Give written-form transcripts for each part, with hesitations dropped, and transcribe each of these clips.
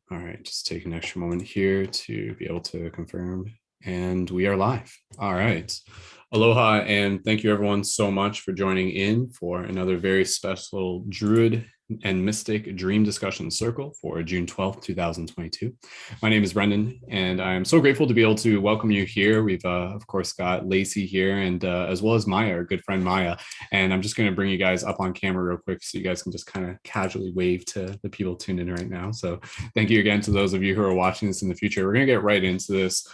All right, just take an extra moment here to be able to confirm. And we are live. All right. Aloha, and thank you everyone so much for joining in for another very special Druid and Mystic Dream Discussion Circle for June 12th, 2022. My name is Brendon, and I'm so grateful to be able to welcome you here. We've, of course, got Lacey here, and as well as Maya, our good friend Maya. And I'm just going to bring you guys up on camera real quick so you guys can just kind of casually wave to the people tuned in right now. So thank you again to those of you who are watching this in the future. We're going to get right into this.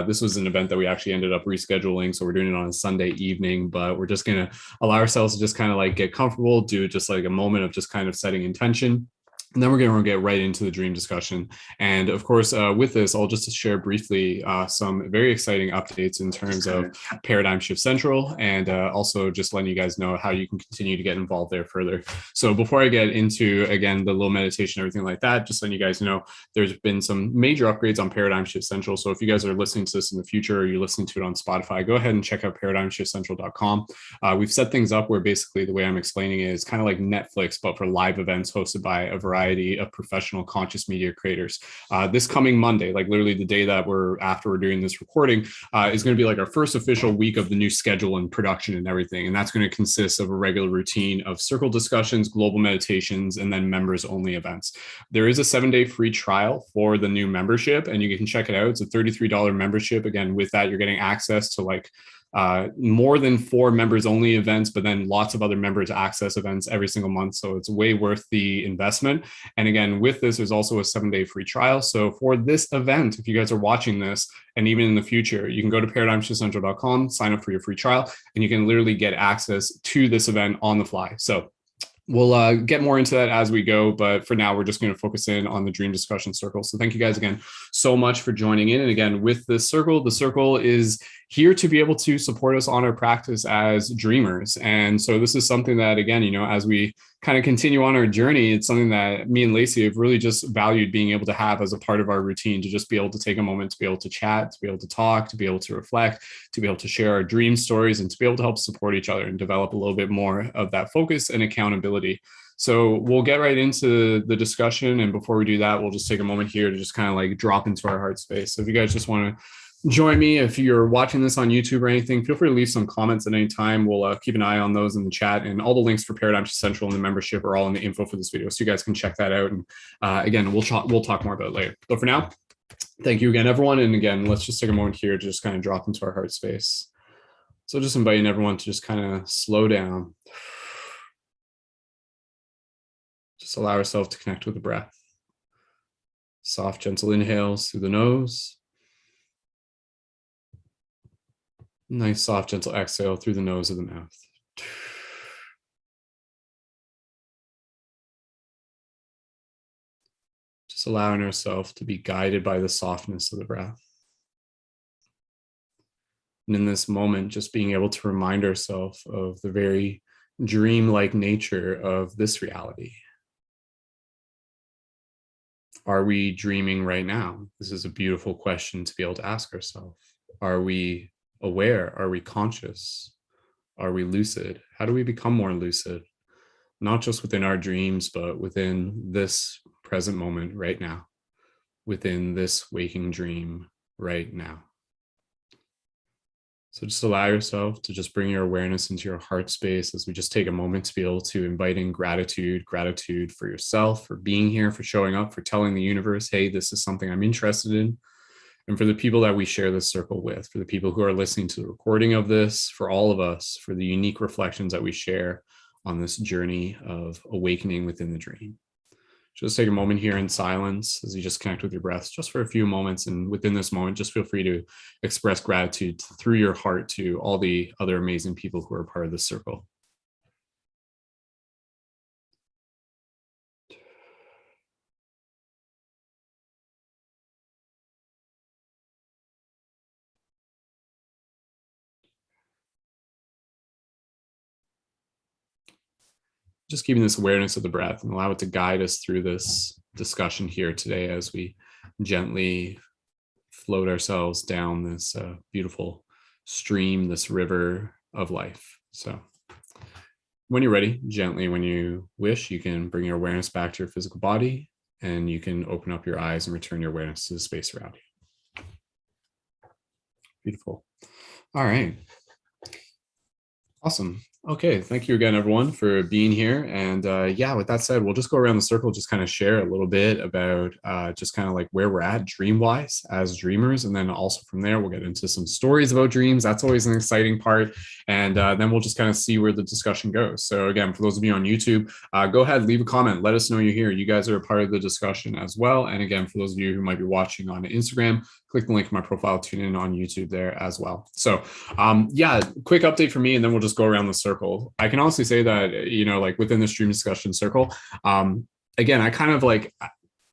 This was an event that we actually ended up rescheduling, so we're doing it on a Sunday evening, but we're just going to allow ourselves to just kind of like get comfortable, do just like a moment of just kind of setting intention. And then we're going to get right into the dream discussion. And of course, with this, I'll just share briefly some very exciting updates in terms of Paradigm Shift Central, and also just letting you guys know how you can continue to get involved there further. So before I get into, again, the little meditation, everything like that, just letting you guys know, there's been some major upgrades on Paradigm Shift Central. So if you guys are listening to this in the future, or you're listening to it on Spotify, go ahead and check out paradigmshiftcentral.com. We've set things up where basically the way I'm explaining it is kind of like Netflix, but for live events hosted by a variety of professional conscious media creators. This coming Monday, like literally the day that we're doing this recording, is going to be like our first official week of the new schedule and production and everything. And that's going to consist of a regular routine of circle discussions, global meditations, and then members only events. There is a 7-day free trial for the new membership, and you can check it out. It's a $33 membership. Again, with that, you're getting access to like more than 4 members only events, but then lots of other members access events every single month. So it's way worth the investment. And again, with this, there's also a 7-day free trial. So for this event, if you guys are watching this, and even in the future, you can go to paradigmshiftcentral.com, sign up for your free trial, and you can literally get access to this event on the fly. So we'll get more into that as we go, but for now, we're just going to focus in on the dream discussion circle. So thank you guys again so much for joining in. And again, with this circle, the circle is here to be able to support us on our practice as dreamers. And so this is something that, again, you know, as we kind of continue on our journey, it's something that me and Lacey have really just valued being able to have as a part of our routine, to just be able to take a moment to be able to chat, to be able to talk, to be able to reflect, to be able to share our dream stories, and to be able to help support each other and develop a little bit more of that focus and accountability. So we'll get right into the discussion. And before we do that, we'll just take a moment here to just kind of like drop into our heart space. So if you guys just want to join me, if you're watching this on YouTube or anything, feel free to leave some comments at any time. We'll keep an eye on those in the chat, and all the links for Paradigm Central and the membership are all in the info for this video, so you guys can check that out. And again, we'll talk more about it later. But for now, thank you again, everyone. And again, let's just take a moment here to just kind of drop into our heart space. So just inviting everyone to just kind of slow down. Just allow ourselves to connect with the breath. Soft, gentle inhales through the nose. Nice, soft, gentle exhale through the nose of the mouth. Just allowing ourselves to be guided by the softness of the breath. And in this moment, just being able to remind ourselves of the very dream-like nature of this reality. Are we dreaming right now? This is a beautiful question to be able to ask ourselves. Are we aware? Are we conscious? Are we lucid? How do we become more lucid? Not just within our dreams, but within this present moment right now, within this waking dream right now. So just allow yourself to just bring your awareness into your heart space as we just take a moment to be able to invite in gratitude for yourself, for being here, for showing up, for telling the universe, hey, this is something I'm interested in. And for the people that we share this circle with, for the people who are listening to the recording of this, for all of us, for the unique reflections that we share on this journey of awakening within the dream. Just take a moment here in silence as you just connect with your breath just for a few moments. And within this moment, just feel free to express gratitude through your heart to all the other amazing people who are part of this circle. Just keeping this awareness of the breath and allow it to guide us through this discussion here today as we gently float ourselves down this beautiful stream, this river of life. So when you're ready, gently, when you wish, you can bring your awareness back to your physical body. and you can open up your eyes and return your awareness to the space around you. Beautiful. All right. Awesome. Okay. Thank you again, everyone, for being here. And yeah, with that said, we'll just go around the circle, just kind of share a little bit about just kind of like where we're at dream wise as dreamers. And then also from there, we'll get into some stories about dreams. That's always an exciting part. And then we'll just kind of see where the discussion goes. So again, for those of you on YouTube, go ahead, leave a comment. Let us know you're here. You guys are a part of the discussion as well. And again, for those of you who might be watching on Instagram, click the link in my profile, tune in on YouTube there as well. So yeah, quick update for me, and then we'll just go around the circle. I can honestly say that, like within the stream discussion circle, again, I kind of like,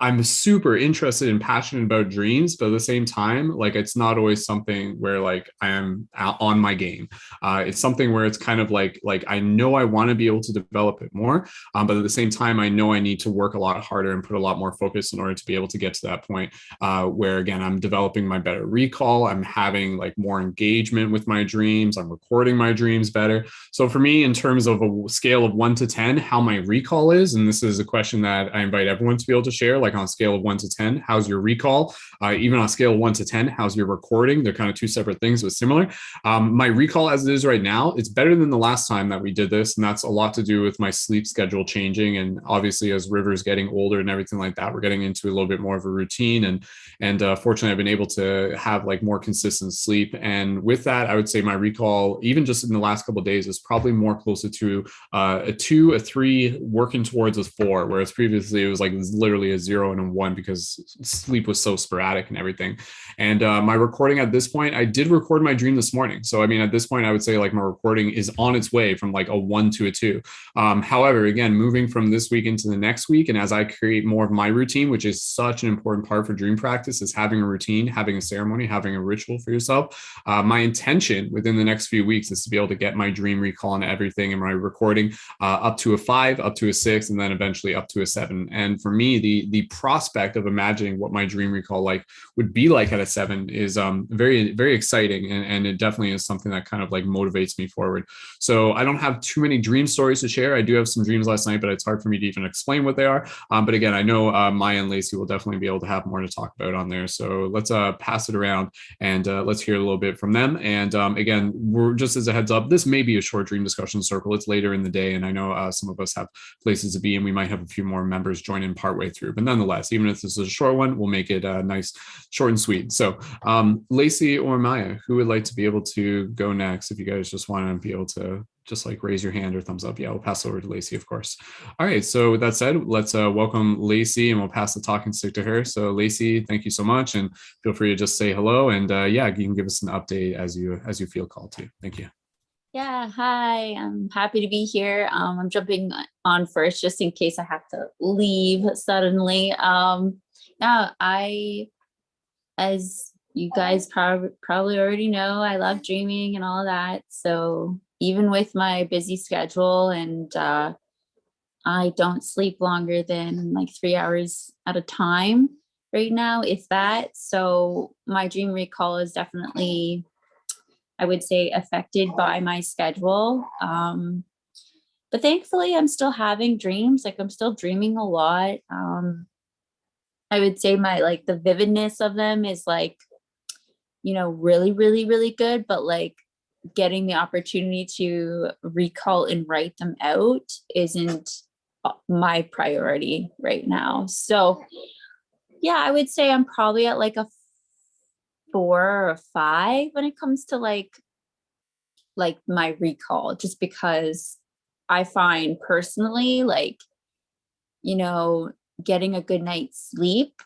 I'm super interested and passionate about dreams, but at the same time, like it's not always something where like I am on my game. It's something where it's kind of like I know I want to be able to develop it more, but at the same time, I know I need to work a lot harder and put a lot more focus in order to be able to get to that point where again I'm developing my better recall. I'm having like more engagement with my dreams. I'm recording my dreams better. So for me, in terms of a scale of 1 to 10, how my recall is, and this is a question that I invite everyone to be able to share, like on a scale of 1 to 10, how's your recall? Even on a scale of 1 to 10, how's your recording? They're kind of two separate things, but similar. My recall as it is right now, it's better than the last time that we did this. And that's a lot to do with my sleep schedule changing. And obviously as River's getting older and everything like that, we're getting into a little bit more of a routine. And fortunately, I've been able to have like more consistent sleep. And with that, I would say my recall, even just in the last couple of days, is probably more closer to a 2, a 3, working towards a 4, whereas previously it was like literally a 0 and a 1 because sleep was so sporadic and everything. And my recording at this point, I did record my dream this morning. So, I mean, at this point, I would say like my recording is on its way from like a 1 to a 2. However, again, moving from this week into the next week, and as I create more of my routine, which is such an important part for dream practice, is having a routine, having a ceremony, having a ritual for yourself. My intention within the next few weeks is to be able to get my dream recall and everything in my recording up to a 5, up to a 6, and then eventually up to a 7. And for me, the prospect of imagining what my dream recall like would be like at a 7 is very, very exciting. And it definitely is something that kind of like motivates me forward. So I don't have too many dream stories to share. I do have some dreams last night, but it's hard for me to even explain what they are. But again, I know Maya and Lacey will definitely be able to have more to talk about on there. So let's pass it around and let's hear a little bit from them. And again, we're just as a heads up, this may be a short dream discussion circle. It's later in the day, and I know some of us have places to be, and we might have a few more members join in partway through. But nonetheless, even if this is a short one, we'll make it nice, short and sweet. So Lacey or Maya, who would like to be able to go next? If you guys just want to be able to just like raise your hand or thumbs up. Yeah, we'll pass over to Lacey, of course. All right. So with that said, let's welcome Lacey, and we'll pass the talking stick to her. So Lacey, thank you so much, and feel free to just say hello. And yeah, you can give us an update as you feel called to. Thank you. Yeah, hi. I'm happy to be here. I'm jumping on first just in case I have to leave suddenly. Yeah, as you guys probably already know, I love dreaming and all of that. So even with my busy schedule, and I don't sleep longer than like 3 hours at a time right now, if that. So my dream recall is definitely, I would say, affected by my schedule. But thankfully, I'm still having dreams. Like I'm still dreaming a lot. I would say the vividness of them is like, really, really, really good. But like getting the opportunity to recall and write them out isn't my priority right now. So yeah, I would say I'm probably at like a 4 or a 5 when it comes to like my recall, just because I find personally getting a good night's sleep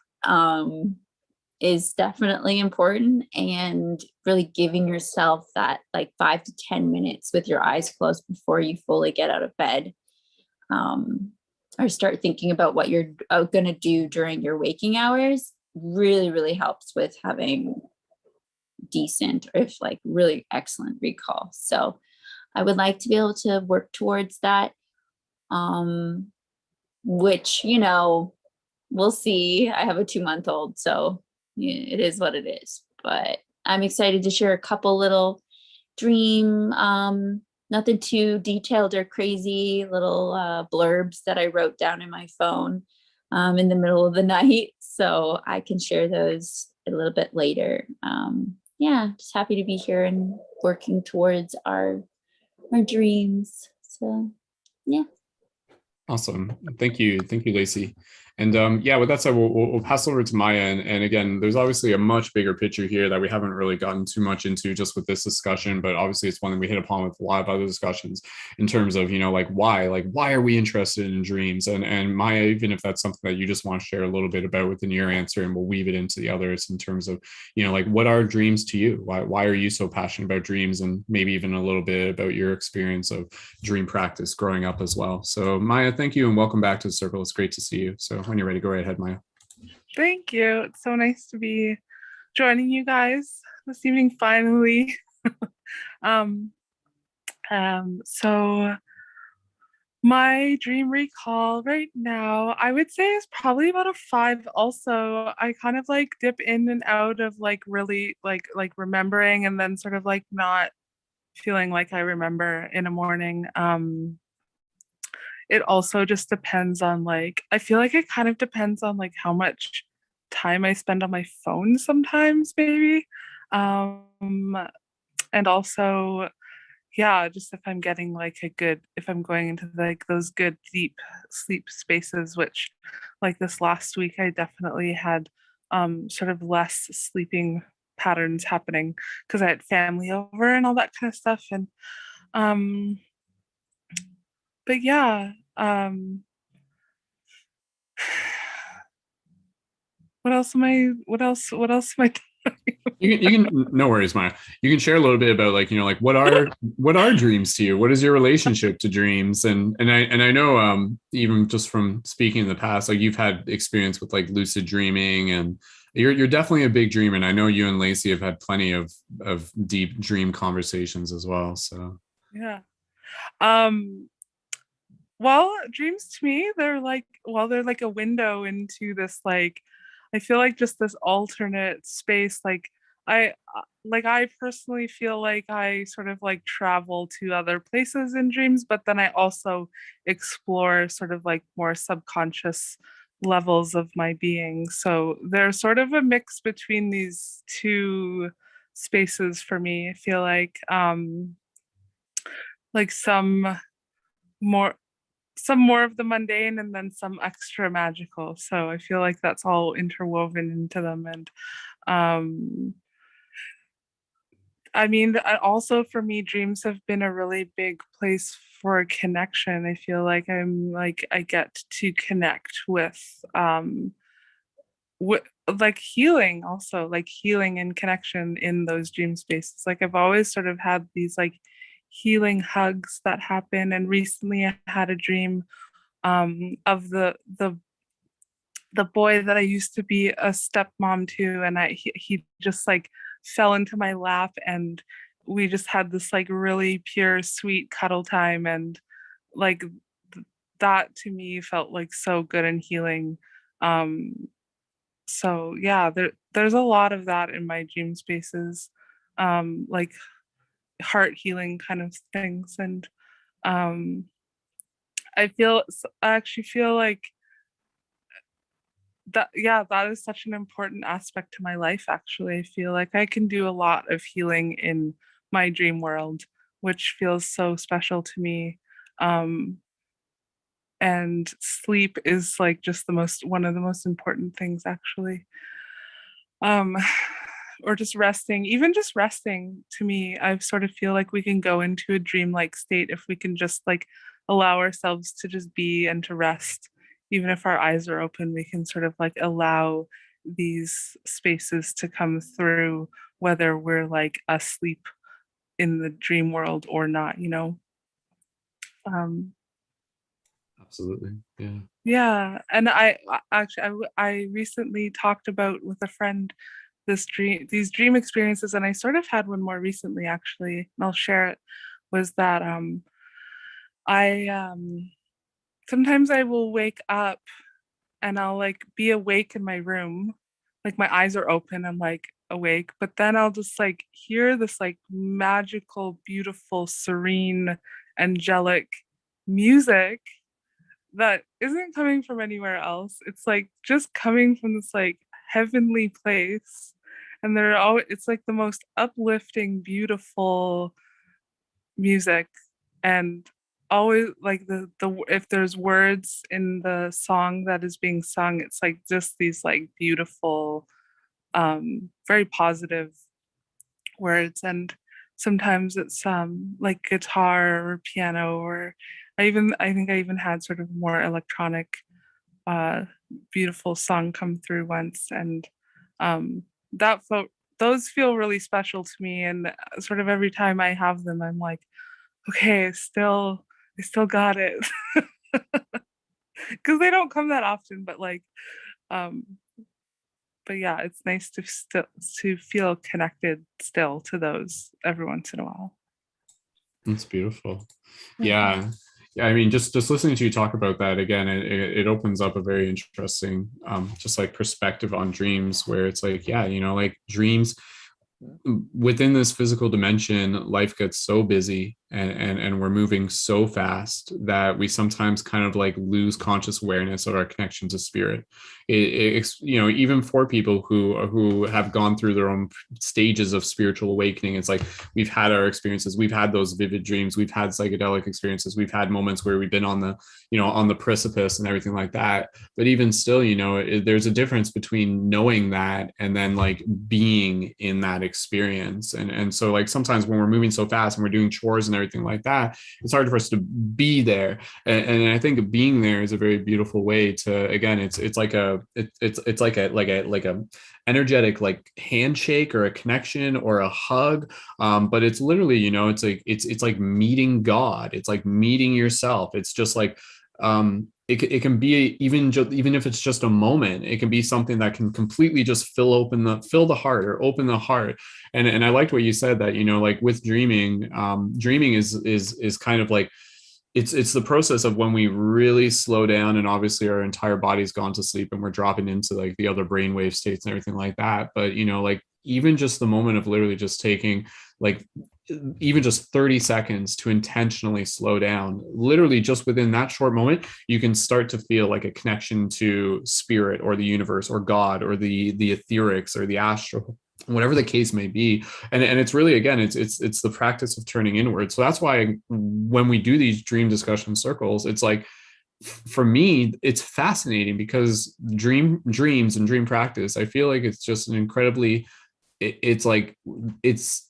is definitely important, and really giving yourself that like 5 to 10 minutes with your eyes closed before you fully get out of bed, or start thinking about what you're going to do during your waking hours really, really helps with having decent, or if like really excellent recall. So I would like to be able to work towards that, which, we'll see. I have a 2-month-old, so it is what it is. But I'm excited to share a couple little dream, nothing too detailed or crazy, little blurbs that I wrote down in my phone. in the middle of the night. So I can share those a little bit later. Yeah, just happy to be here and working towards our dreams. So yeah. Awesome. Thank you, Lacey. And yeah, with that said, we'll pass over to Maya. And again, there's obviously a much bigger picture here that we haven't really gotten too much into just with this discussion, but obviously it's one that we hit upon with a lot of other discussions in terms of, like why are we interested in dreams? And Maya, even if that's something that you just want to share a little bit about within your answer, and we'll weave it into the others in terms of, like what are dreams to you? Why are you so passionate about dreams? And maybe even a little bit about your experience of dream practice growing up as well. So Maya, thank you and welcome back to the circle. It's great to see you. So when you're ready, go right ahead, Maya. Thank you. It's so nice to be joining you guys this evening finally. So my dream recall right now, I would say is probably about a 5 also. I kind of like dip in and out of like really like remembering and then sort of like not feeling like I remember in a morning. It also just depends on like, I feel like it kind of depends on like how much time I spend on my phone sometimes, maybe. And also, yeah, just if I'm getting like if I'm going into like those good deep sleep spaces, which like this last week, I definitely had sort of less sleeping patterns happening because I had family over and all that kind of stuff. And um, but yeah, what else am I You can no worries, Maya. You can share a little bit about like what are dreams to you? What is your relationship to dreams? And I know even just from speaking in the past, like you've had experience with like lucid dreaming, and you're definitely a big dreamer. And I know you and Lacey have had plenty of deep dream conversations as well. So yeah. Um well, dreams to me, they're like a window into this like I feel like just this alternate space I personally feel like I sort of like travel to other places in dreams, but then I also explore sort of like more subconscious levels of my being. So there's sort of a mix between these two spaces for me. I feel like more some more of the mundane and then some extra magical. So I feel like that's all interwoven into them. And um, I mean, also for me, dreams have been a really big place for connection. I feel like I get to connect with like healing, also like healing and connection in those dream spaces. Like I've always sort of had these like healing hugs that happen. And recently I had a dream of the boy that I used to be a stepmom to, and he just like fell into my lap, and we just had this like really pure, sweet cuddle time, and like that to me felt like so good and healing. Um, so yeah, there's a lot of that in my dream spaces, like heart healing kind of things, and um, I actually feel like that yeah, that is such an important aspect to my life. Actually, I feel like I can do a lot of healing in my dream world, which feels so special to me. um and sleep is like just the most one of the most important things, actually. um or just resting, even just resting, to me, I sort of feel like we can go into a dreamlike state if we can just like allow ourselves to just be and to rest. Even if our eyes are open, we can sort of like allow these spaces to come through, whether we're like asleep in the dream world or not, you know. um absolutely, yeah. yeah, and I recently talked about with a friend these dream experiences, and I sort of had one more recently, actually, and I'll share it. Was that I sometimes I will wake up and I'll like be awake in my room, like my eyes are open, I'm like awake, but then I'll just like hear this like magical, beautiful, serene, angelic music that isn't coming from anywhere else. It's like just coming from this like heavenly place. And they're all it's like the most uplifting, beautiful music. And always like the if there's words in the song that is being sung, it's like just these like beautiful, very positive words. And sometimes it's like guitar or piano, or I think I even had sort of more electronic uh beautiful song come through once. And that felt those feel really special to me. And sort of every time I have them, I'm like, okay, I still got it. Because they don't come that often, but like um but yeah, it's nice to still to feel connected still to those every once in a while. That's beautiful. Yeah. Yeah, I mean, just listening to you talk about that again, it opens up a very interesting, just like perspective on dreams, where it's like, yeah, like dreams within this physical dimension, life gets so busy and we're moving so fast that we sometimes kind of like lose conscious awareness of our connection to spirit. Even for people who have gone through their own stages of spiritual awakening, it's like we've had our experiences, we've had those vivid dreams, we've had psychedelic experiences, we've had moments where we've been on the precipice and everything like that. But even still, there's a difference between knowing that and then like being in that experience. And so like sometimes when we're moving so fast and we're doing chores and everything like that, it's hard for us to be there. And I think being there is a very beautiful way to, again, it's like a energetic like handshake or a connection or a hug. But it's literally, it's like meeting God. It's like meeting yourself. It's just like it can be even if it's just a moment, it can be something that can completely just fill the heart or open the heart. And I liked what you said that, like with dreaming, dreaming is kind of like, it's the process of when we really slow down, and obviously our entire body's gone to sleep and we're dropping into like the other brainwave states and everything like that. But, like even just the moment of literally just taking like even just 30 seconds to intentionally slow down, literally just within that short moment, you can start to feel like a connection to spirit or the universe or God or the etherics or the astral, whatever the case may be. And it's really, again, it's the practice of turning inward. So that's why when we do these dream discussion circles, it's like, for me, it's fascinating because dreams and dream practice, I feel like it's just an incredibly, it's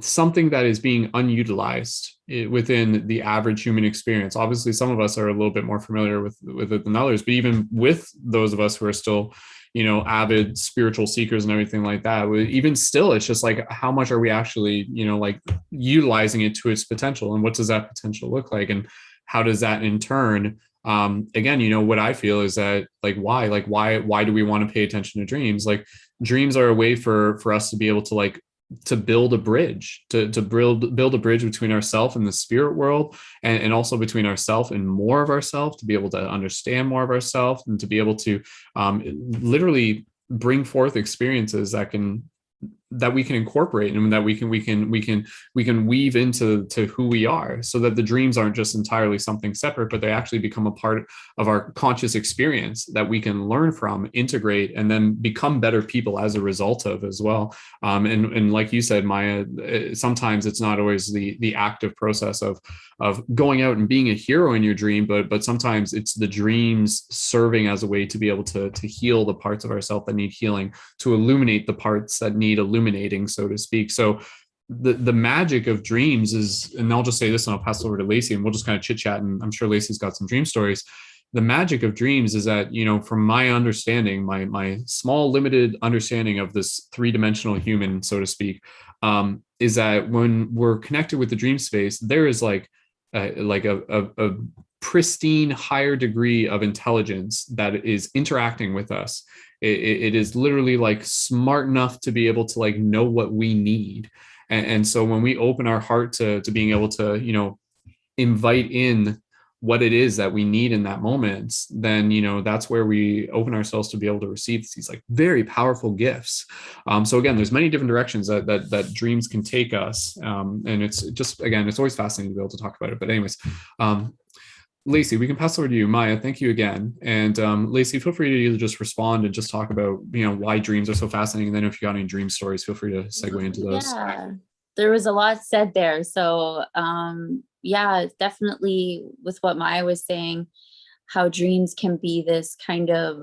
something that is being unutilized within the average human experience. Obviously, some of us are a little bit more familiar with it than others, but even with those of us who are still, avid spiritual seekers and everything like that, even still, it's just like, how much are we actually, like utilizing it to its potential, and what does that potential look like, and how does that in turn, again, what I feel is that why do we want to pay attention to dreams? Like dreams are a way for us to be able to to build a bridge, to build a bridge between ourselves and the spirit world, and also between ourselves and more of ourselves, to be able to understand more of ourselves, and to be able to literally bring forth experiences that we can incorporate, and that we can weave into who we are, so that the dreams aren't just entirely something separate, but they actually become a part of our conscious experience that we can learn from, integrate, and then become better people as a result of as well. And like you said, Maya, sometimes it's not always the active process of going out and being a hero in your dream, but sometimes it's the dreams serving as a way to be able to heal the parts of ourselves that need healing, to illuminate the parts that need illuminating, so to speak. So the magic of dreams is, and I'll just say this and I'll pass it over to Lacey and we'll just kind of chit chat, and I'm sure Lacey's got some dream stories. The magic of dreams is that, from my understanding, my small limited understanding of this three-dimensional human, so to speak, is that when we're connected with the dream space, there is like a pristine higher degree of intelligence that is interacting with us. It is literally like smart enough to be able to like know what we need. And so when we open our heart to being able to, invite in what it is that we need in that moment, then, that's where we open ourselves to be able to receive these like very powerful gifts. So again, there's many different directions that dreams can take us. And it's just, again, it's always fascinating to be able to talk about it. But anyways, Lacey, we can pass over to you. Maya, thank you again. And Lacey, feel free to either just respond and just talk about, why dreams are so fascinating. And then if you got any dream stories, feel free to segue into those. Yeah, there was a lot said there. So yeah, definitely with what Maya was saying, how dreams can be this kind of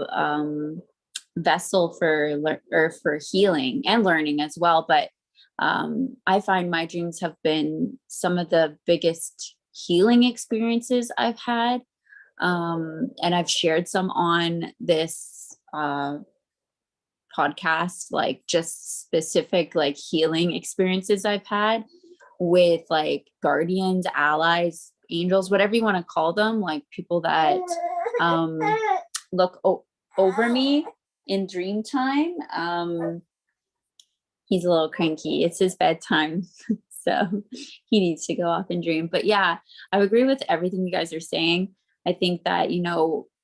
vessel for healing and learning as well. But I find my dreams have been some of the biggest healing experiences I've had. And I've shared some on this podcast, like just specific like healing experiences I've had with like guardians, allies, angels, whatever you want to call them, like people that look over me in dream time. He's a little cranky. It's his bedtime. So he needs to go off and dream. But yeah, I agree with everything you guys are saying. I think that,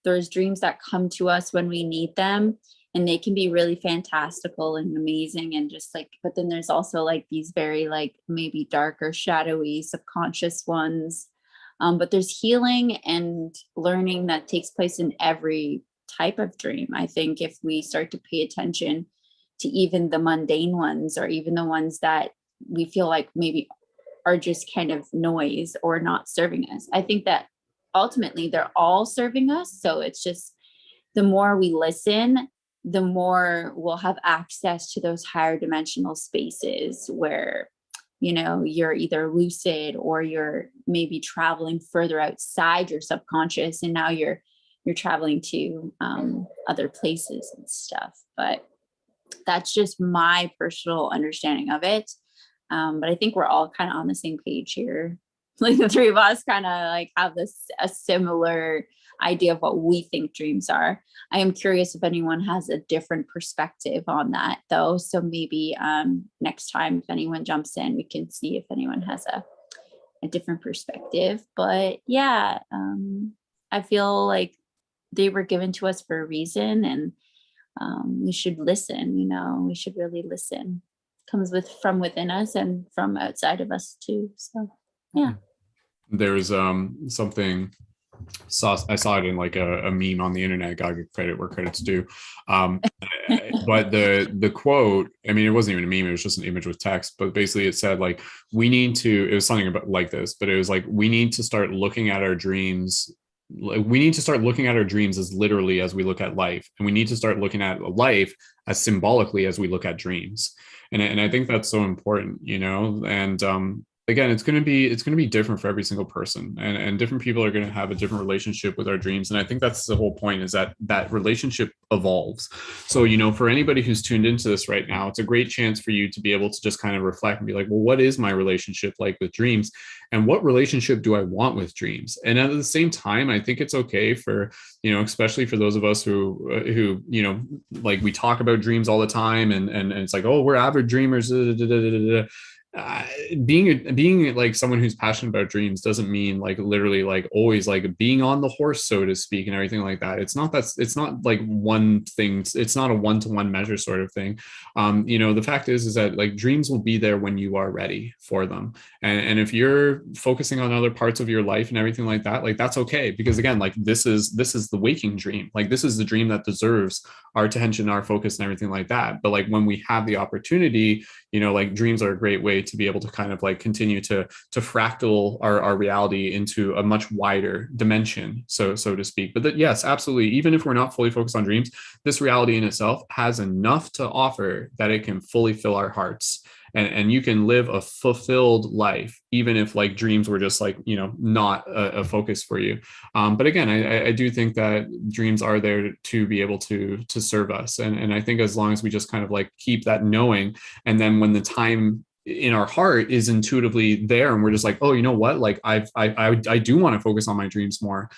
there's dreams that come to us when we need them, and they can be really fantastical and amazing and just like, but then there's also like these very like maybe darker, shadowy, subconscious ones. But there's healing and learning that takes place in every type of dream. I think if we start to pay attention to even the mundane ones, or even the ones that we feel like maybe are just kind of noise or not serving us, I think that ultimately they're all serving us. So it's just the more we listen, the more we'll have access to those higher dimensional spaces where, you're either lucid or you're maybe traveling further outside your subconscious, and now you're traveling to other places and stuff. But that's just my personal understanding of it. But I think we're all kind of on the same page here. Like the three of us kind of like have a similar idea of what we think dreams are. I am curious if anyone has a different perspective on that though. So maybe next time, if anyone jumps in, we can see if anyone has a different perspective. But yeah, I feel like they were given to us for a reason, and we should listen. We should really listen. It comes from within us and from outside of us too. So yeah. There's something I saw it in like a meme on the internet. Gotta give credit where credit's due. But the quote, I mean, it wasn't even a meme, it was just an image with text, but basically it said like, it was something about like this, but it was like, we need to start looking at our dreams. We need to start looking at our dreams as literally as we look at life, and we need to start looking at life as symbolically as we look at dreams. And I think that's so important, and again, it's going to be different for every single person, and different people are going to have a different relationship with our dreams. And I think that's the whole point, is that relationship evolves. So, for anybody who's tuned into this right now, it's a great chance for you to be able to just kind of reflect and be like, well, what is my relationship like with dreams, and what relationship do I want with dreams? And at the same time, I think it's okay for, especially for those of us who, like we talk about dreams all the time, and it's like, oh, we're avid dreamers. Being like someone who's passionate about dreams doesn't mean like literally like always like being on the horse, so to speak, and everything like that. It's not like one thing. It's not a one-to-one measure sort of thing. The fact is that like dreams will be there when you are ready for them. And if you're focusing on other parts of your life and everything like that, like that's okay, because again, like this is the waking dream. Like this is the dream that deserves our attention, our focus, and everything like that. But like when we have the opportunity, like dreams are a great way to be able to kind of like continue to fractal our reality into a much wider dimension, so to speak. But yes, absolutely, even if we're not fully focused on dreams, this reality in itself has enough to offer that it can fully fill our hearts, and you can live a fulfilled life even if like dreams were just like not a focus for you. But again, I do think that dreams are there to be able to serve us, and I think as long as we just kind of like keep that knowing, and then when the time in our heart is intuitively there, and we're just like, oh, you know what, like I do want to focus on my dreams more,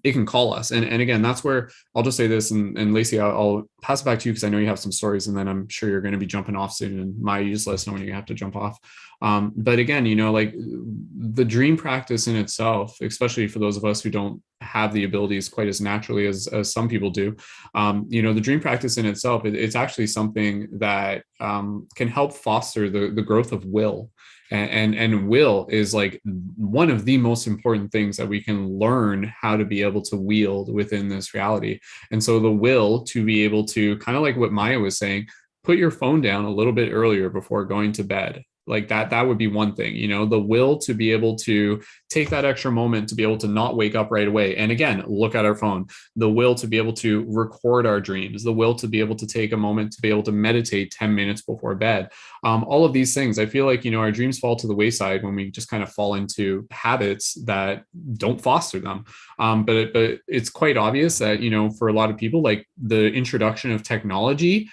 it can call us. And again, that's where I'll just say this, and Lacey, I'll pass it back to you because I know you have some stories, and then I'm sure you're going to be jumping off soon, and Maya, you just let us know when you have to jump off. But again, like the dream practice in itself, especially for those of us who don't have the abilities quite as naturally as some people do. The dream practice in itself, it's actually something that can help foster the growth of will. And will is like one of the most important things that we can learn how to be able to wield within this reality. And so the will to be able to, kind of like what Maya was saying, put your phone down a little bit earlier before going to bed. Like that would be one thing, the will to be able to take that extra moment to be able to not wake up right away. And again, look at our phone, the will to be able to record our dreams, the will to be able to take a moment to be able to meditate 10 minutes before bed. All of these things, I feel like, our dreams fall to the wayside when we just kind of fall into habits that don't foster them. But it's quite obvious that, for a lot of people, like the introduction of technology,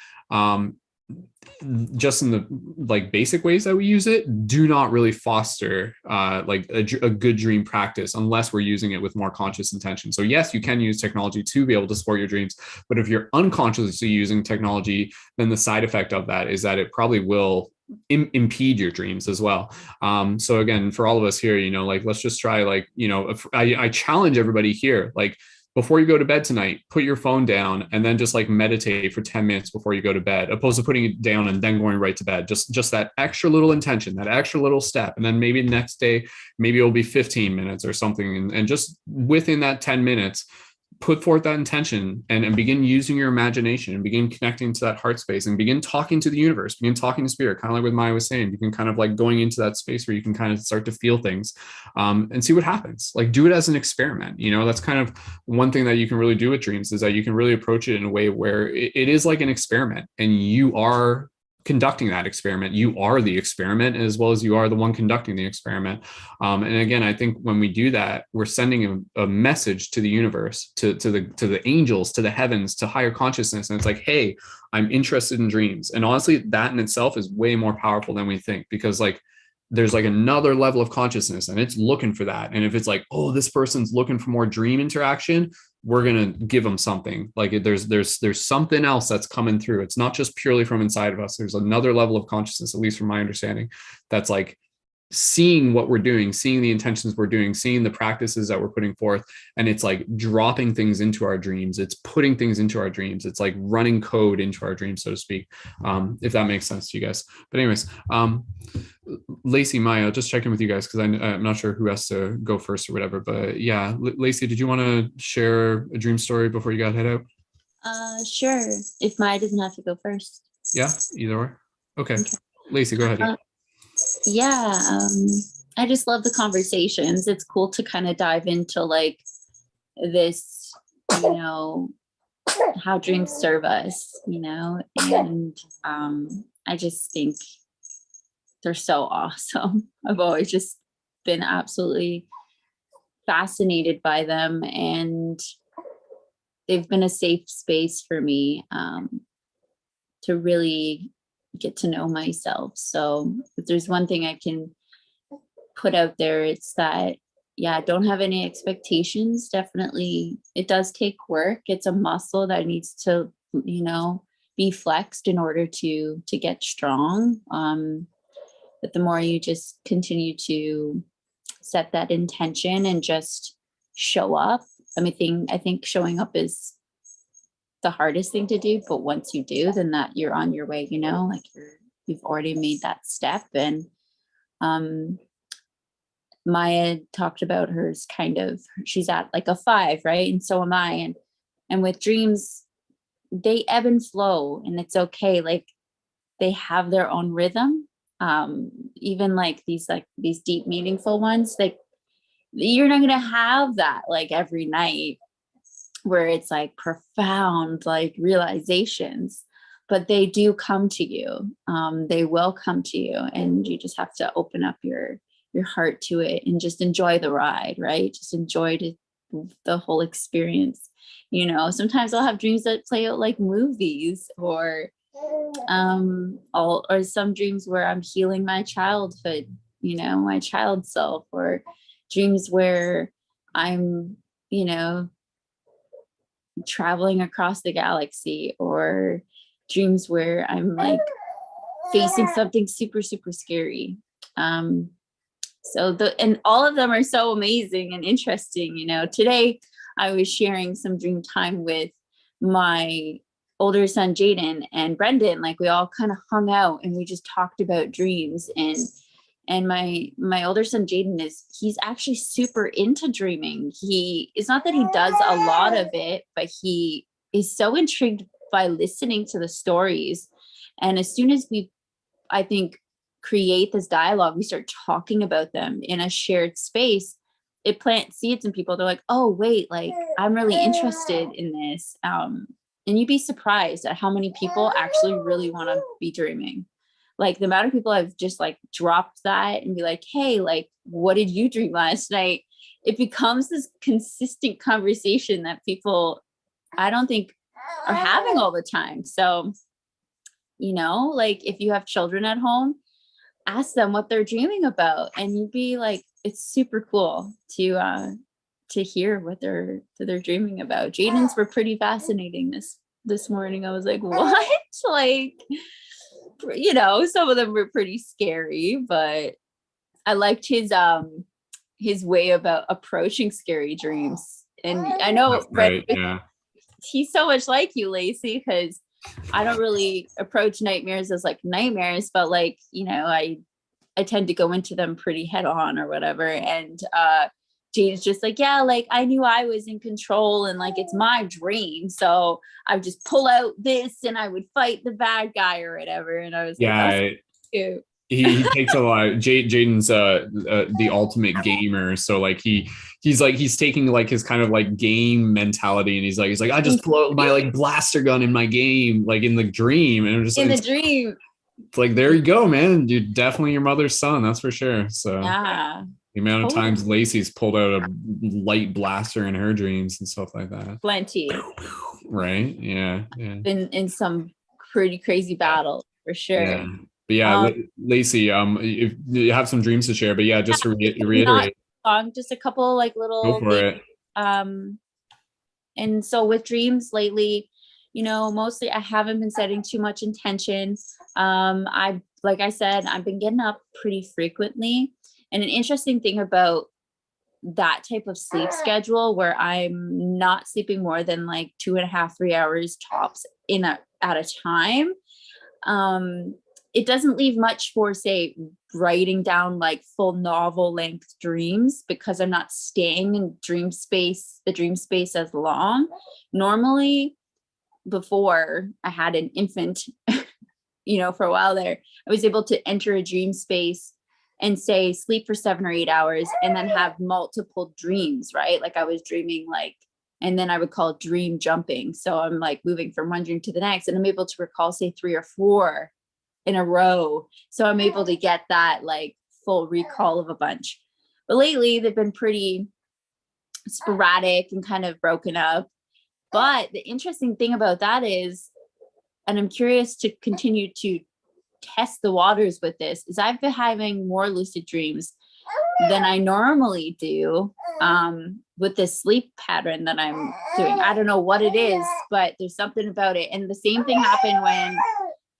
just in the like basic ways that we use it, do not really foster like a good dream practice unless we're using it with more conscious intention. So yes, you can use technology to be able to support your dreams, but if you're unconsciously using technology, then the side effect of that is that it probably will impede your dreams as well. So again, for all of us here, like let's just try, like, I challenge everybody here, like, before you go to bed tonight, put your phone down and then just like meditate for 10 minutes before you go to bed, opposed to putting it down and then going right to bed. Just that extra little intention, that extra little step. And then maybe the next day, maybe it'll be 15 minutes or something. And just within that 10 minutes, put forth that intention and begin using your imagination and begin connecting to that heart space and begin talking to the universe, begin talking to spirit, kind of like what Maya was saying. You can kind of like going into that space where you can kind of start to feel things and see what happens. Like do it as an experiment. That's kind of one thing that you can really do with dreams, is that you can really approach it in a way where it is like an experiment and you are conducting that experiment. You are the experiment as well as you are the one conducting the experiment. And again, I think when we do that, we're sending a message to the universe, to the angels, to the heavens, to higher consciousness. And it's like, hey, I'm interested in dreams. And honestly, that in itself is way more powerful than we think, because like there's like another level of consciousness and it's looking for that. And if it's like, oh, this person's looking for more dream interaction, we're going to give them something. Like there's something else that's coming through. It's not just purely from inside of us. There's another level of consciousness, at least from my understanding, that's like seeing what we're doing, seeing the intentions we're doing, seeing the practices that we're putting forth. And it's like dropping things into our dreams. It's putting things into our dreams. It's like running code into our dreams, so to speak, if that makes sense to you guys. But anyways, Lacey, Maya, just checking with you guys, because I'm not sure who has to go first or whatever. But yeah, Lacey, did you want to share a dream story before you got head out? Sure. If Maya doesn't have to go first. Yeah, either or. Okay. Lacey, go ahead. I just love the conversations. It's cool to kind of dive into like this, how dreams serve us, and I just think they're so awesome. I've always just been absolutely fascinated by them, and they've been a safe space for me to really get to know myself. So if there's one thing I can put out there, it's that, don't have any expectations. Definitely, it does take work. It's a muscle that needs to, be flexed in order to get strong. But the more you just continue to set that intention and just show up, I think showing up is the hardest thing to do, but once you do, then that you're on your way, like you've already made that step. And Maya talked about hers, she's at like a 5, right? And so am I. And with dreams, they ebb and flow, and it's okay. Like they have their own rhythm. Even like these deep, meaningful ones, like you're not gonna have that like every night, where it's like profound like realizations, but they do come to you. They will come to you, and you just have to open up your heart to it and just enjoy the ride, right? Just enjoy the whole experience. Sometimes I'll have dreams that play out like movies, or some dreams where I'm healing my childhood, my child self, or dreams where I'm, traveling across the galaxy, or dreams where I'm like facing something super, super scary. And all of them are so amazing and interesting. Today I was sharing some dream time with my older son Jaden and Brendon. Like we all kind of hung out and we just talked about dreams. And my older son Jaden he's actually super into dreaming. It's not that he does a lot of it, but he is so intrigued by listening to the stories. And as soon as we, I think, create this dialogue, we start talking about them in a shared space, it plants seeds in people. They're like, oh wait, like I'm really interested in this. And you'd be surprised at how many people actually really want to be dreaming. Like the amount of people I've just like dropped that and be like, hey, like, what did you dream last night? It becomes this consistent conversation that people, I don't think, are having all the time. So, you know, like if you have children at home, ask them what they're dreaming about, and you'd be like, it's super cool to hear what they're dreaming about. Jaden's were pretty fascinating this morning. I was like, what? Like, you know, some of them were pretty scary, but I liked his way about approaching scary dreams. And I know right, yeah. He's so much like you, Lacey, because I don't really approach nightmares as like nightmares, but like, you know, I tend to go into them pretty head on or whatever. And Jane's just like, yeah, like I knew I was in control and like it's my dream. So I would just pull out this and I would fight the bad guy or whatever. And I was like, that's cute. He takes a lot. Jaden's the ultimate gamer, so like he's taking like his kind of like game mentality, and he's like I just pull out my like blaster gun in my game, like in the dream, and I'm just in like, the dream. It's like, there you go, man. You're definitely your mother's son, that's for sure. So yeah, the amount of times Lacey's pulled out a light blaster in her dreams and stuff like that. Plenty. Right? Yeah. In some pretty crazy battle for sure. Yeah. But yeah, Lacey, if you have some dreams to share, but yeah, just to reiterate. Just a couple like little. Go for it. And so with dreams lately, you know, mostly I haven't been setting too much intention. Like I said, I've been getting up pretty frequently. And an interesting thing about that type of sleep schedule where I'm not sleeping more than like 2.5, 3 hours tops at a time. It doesn't leave much for, say, writing down like full novel length dreams because I'm not staying in the dream space as long. Normally, before I had an infant, you know, for a while there, I was able to enter a dream space and say sleep for 7 or 8 hours and then have multiple dreams, right? Like I was dreaming like, and then I would call it dream jumping. So I'm like moving from one dream to the next, and I'm able to recall, say, 3 or 4 in a row. So I'm able to get that like full recall of a bunch. But lately they've been pretty sporadic and kind of broken up. But the interesting thing about that is, and I'm curious to continue to test the waters with this, is I've been having more lucid dreams than I normally do with this sleep pattern that I'm doing. I don't know what it is, but there's something about it. And the same thing happened when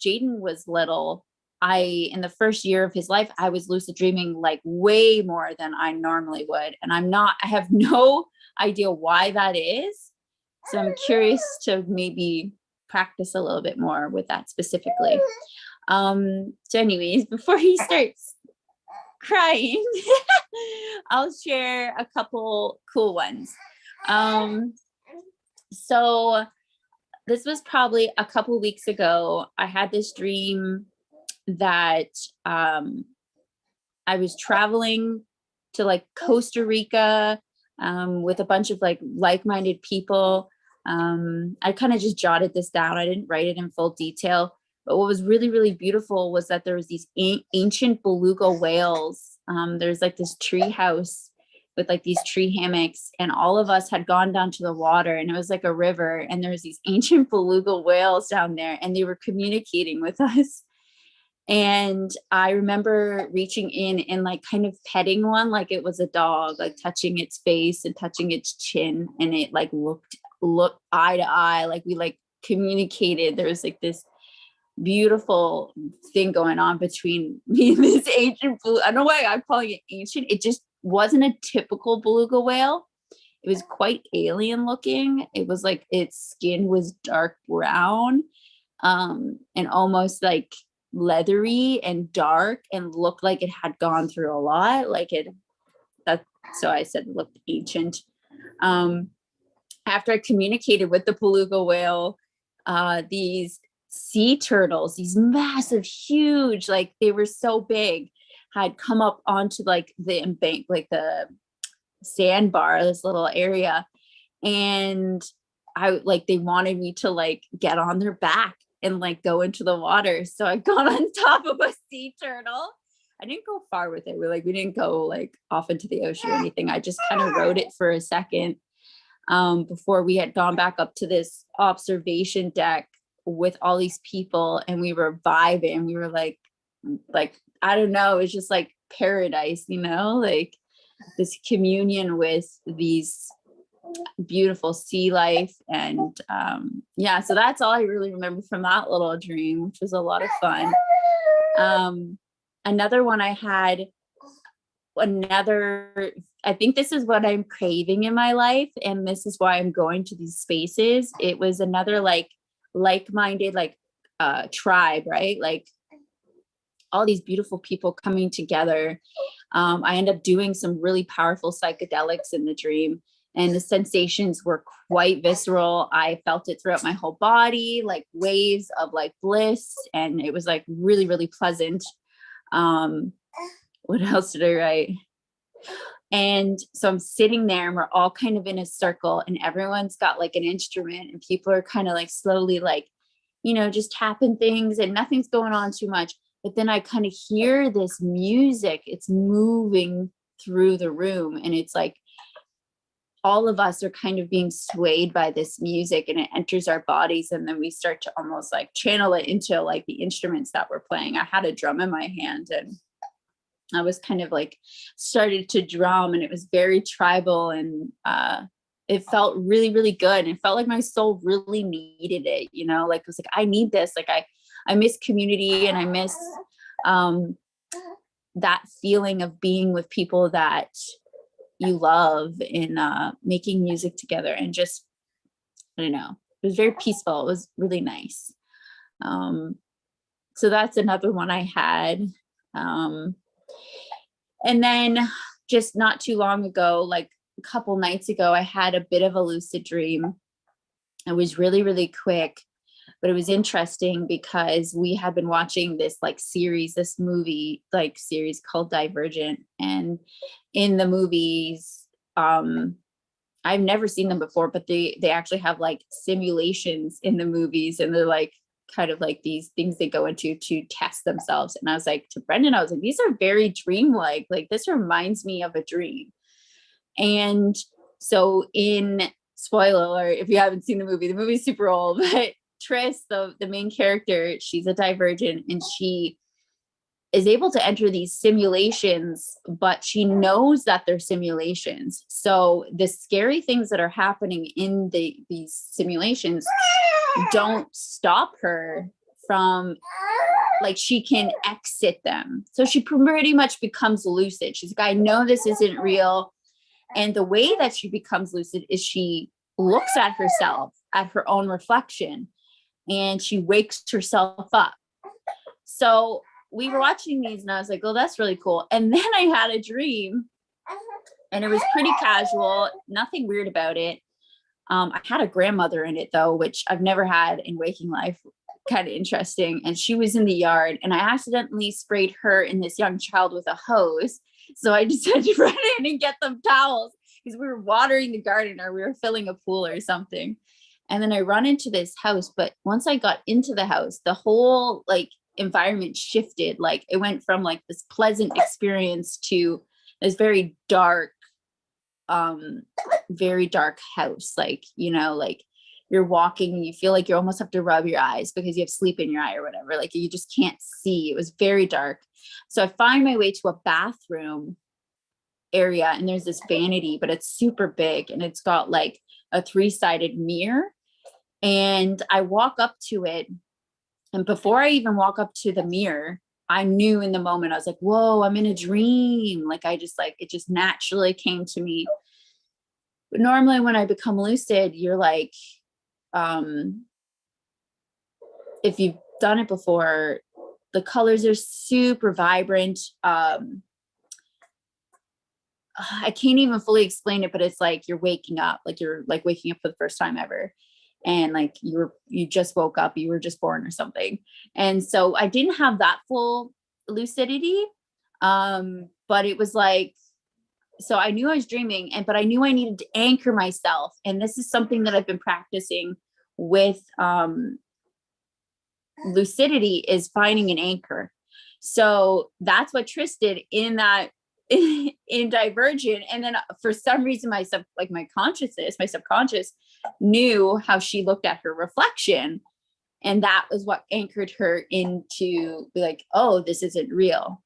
Jaden was little. In the first year of his life, I was lucid dreaming like way more than I normally would. And I have no idea why that is. So I'm curious to maybe practice a little bit more with that specifically. So anyways, before he starts crying, I'll share a couple cool ones. So this was probably a couple weeks ago. I had this dream that I was traveling to like Costa Rica with a bunch of like-minded people. I kind of just jotted this down. I didn't write it in full detail. But what was really, really beautiful was that there was these ancient beluga whales. There's like this tree house with like these tree hammocks, and all of us had gone down to the water, and it was like a river, and there was these ancient beluga whales down there, and they were communicating with us. And I remember reaching in and like kind of petting one like it was a dog, like touching its face and touching its chin, and it like looked eye to eye, like we like communicated. There was like this beautiful thing going on between me and this ancient I don't know why I'm calling it ancient. It just wasn't a typical beluga whale. it was quite alien looking. It was like its skin was dark brown, and almost like leathery and dark, and looked like it had gone through a lot. Like it, that, so I said it looked ancient. After I communicated with the beluga whale, these sea turtles, these massive, huge, like they were so big, had come up onto like the embank, like the sandbar, this little area. And I like, they wanted me to like get on their back and like go into the water. So I got on top of a sea turtle. I didn't go far with it. We didn't go like off into the ocean or anything. I just kind of rode it for a second, before we had gone back up to this observation deck with all these people, and we were vibing. We were like, I don't know, it was just like paradise, you know, like this communion with these beautiful sea life. And yeah, so that's all I really remember from that little dream, which was a lot of fun. Another one I had, I think this is what I'm craving in my life, and this is why I'm going to these spaces. It was another like-minded, like tribe, right? Like all these beautiful people coming together. I end up doing some really powerful psychedelics in the dream, and the sensations were quite visceral. I felt it throughout my whole body, like waves of like bliss, and it was like really, really pleasant. What else did I write? And so I'm sitting there, and we're all kind of in a circle, and everyone's got like an instrument, and people are kind of like slowly like, you know, just tapping things, and nothing's going on too much. But then I kind of hear this music. It's moving through the room, and it's like all of us are kind of being swayed by this music, and it enters our bodies, and then we start to almost like channel it into like the instruments that we're playing. I had a drum in my hand, and I was kind of like started to drum, and it was very tribal, and it felt really, really good. And it felt like my soul really needed it, you know, like it was like, I need this. Like I miss community, and I miss that feeling of being with people that you love, in making music together, and just, I don't know, it was very peaceful. It was really nice. So that's another one I had. And then just not too long ago, like a couple nights ago, I had a bit of a lucid dream. It was really, really quick, but it was interesting because we had been watching this like series, this movie like series called Divergent. And in the movies, I've never seen them before, but they actually have like simulations in the movies, and they're like kind of like these things they go into to test themselves. And I was like, to Brendon, I was like, these are very dreamlike. Like this reminds me of a dream. And so in spoiler alert, if you haven't seen the movie's super old, but Tris, the main character, she's a divergent, and she is able to enter these simulations, but she knows that they're simulations. So the scary things that are happening in these simulations don't stop her from, like, she can exit them. So she pretty much becomes lucid. She's like, I know this isn't real. And the way that she becomes lucid is she looks at herself, at her own reflection, and she wakes herself up. So we were watching these, and I was like, oh, that's really cool. And then I had a dream, and it was pretty casual, nothing weird about it. I had a grandmother in it though, which I've never had in waking life. Kind of interesting. And she was in the yard, and I accidentally sprayed her and this young child with a hose. So I just had to run in and get them towels because we were watering the garden, or we were filling a pool or something. And then I run into this house. But once I got into the house, the whole like environment shifted. Like it went from like this pleasant experience to this very dark house. Like, you know, like you're walking and you feel like you almost have to rub your eyes because you have sleep in your eye or whatever. Like you just can't see. It was very dark. So I find my way to a bathroom area, and there's this vanity, but it's super big, and it's got like a 3-sided mirror. And I walk up to it, and before I even walk up to the mirror, I knew in the moment, I was like, whoa, I'm in a dream. Like I just, like, it just naturally came to me. normally when I become lucid, you're like, if you've done it before, the colors are super vibrant. I can't even fully explain it, but it's like you're waking up, like you're like waking up for the first time ever. And like you just woke up, you were just born or something. And so I didn't have that full lucidity. But it was like, so I knew I was dreaming, but I knew I needed to anchor myself. And this is something that I've been practicing with lucidity, is finding an anchor. So that's what Tris did in that in Divergent. And then for some reason my subconscious knew how she looked at her reflection, and that was what anchored her into like, oh, this isn't real.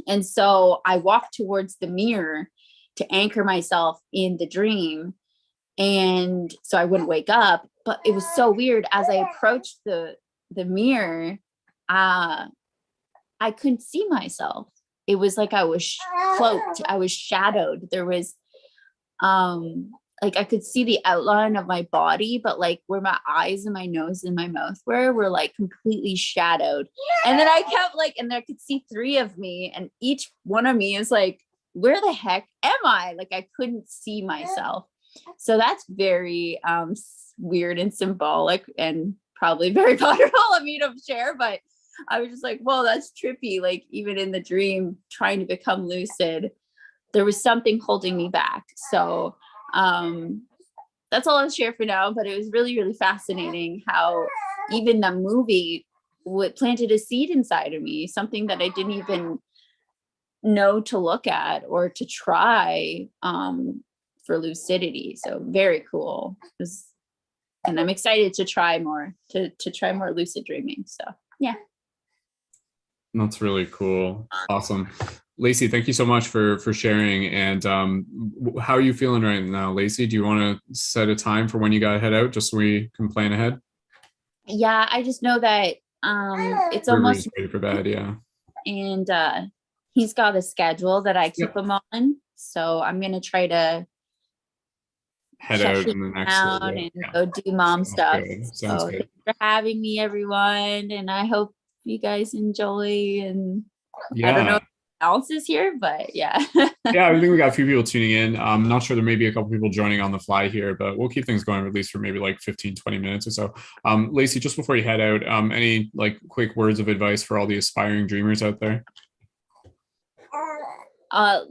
And so I walked towards the mirror to anchor myself in the dream, and so I wouldn't wake up. But it was so weird, as I approached the mirror, I couldn't see myself. It was like I was cloaked, I was shadowed. There was like I could see the outline of my body, but like where my eyes and my nose and my mouth were like completely shadowed. And then I kept like, and I could see 3 of me, and each one of me is like, where the heck am I? Like I couldn't see myself. So that's very weird and symbolic, and probably very vulnerable of me to share, but I was just like, whoa, that's trippy. Like even in the dream, trying to become lucid, there was something holding me back. So that's all I'll share for now, but it was really, really fascinating how even the movie planted a seed inside of me, something that I didn't even know to look at or to try for lucidity. So very cool. And I'm excited to try more, to try more lucid dreaming. So yeah. That's really cool. Awesome. Lacey, thank you so much for sharing. And how are you feeling right now, Lacey? Do you want to set a time for when you got to head out, just so we can plan ahead? Yeah, I just know that it's almost ready for bed, yeah. And he's got a schedule that I keep him on. So I'm gonna try to head out in the next and go do mom stuff. Sounds good. Thanks for having me, everyone, and I hope you guys enjoy. And I don't know if else is here, but yeah. Yeah, I think we got a few people tuning in. I'm not sure, there may be a couple people joining on the fly here, but we'll keep things going at least for maybe like 15-20 minutes or so. Lacey, just before you head out, any like quick words of advice for all the aspiring dreamers out there?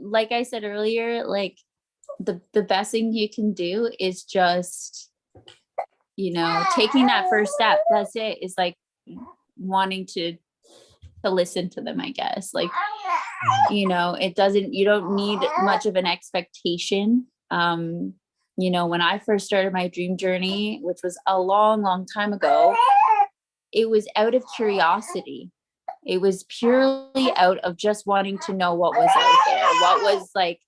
Like I said earlier, like the best thing you can do is just, taking that first step. That's it. Is like wanting to listen to them, I guess. Like, you don't need much of an expectation. When I first started my dream journey, which was a long, long time ago, it was out of curiosity. It was purely out of just wanting to know what was out there, what was like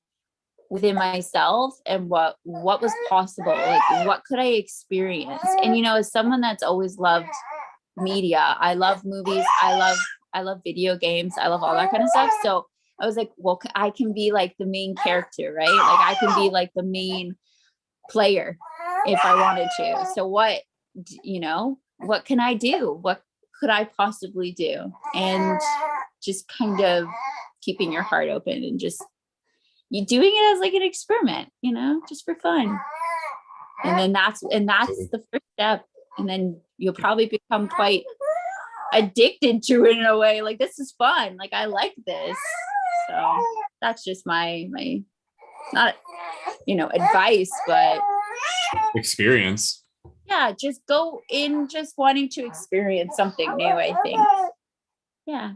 within myself, and what was possible. Like, what could I experience? And, as someone that's always loved media, I love movies, I love video games, I love all that kind of stuff. So I was like, well, I can be like the main character, right? Like I can be like the main player if I wanted to. So what can I do? What could I possibly do? And just kind of keeping your heart open and just you doing it as like an experiment, just for fun. And then that's the first step. And then you'll probably become quite addicted to it in a way. Like, this is fun. Like, I like this. So that's just my not, advice, but experience. Yeah, just go in just wanting to experience something new, I think. Yeah.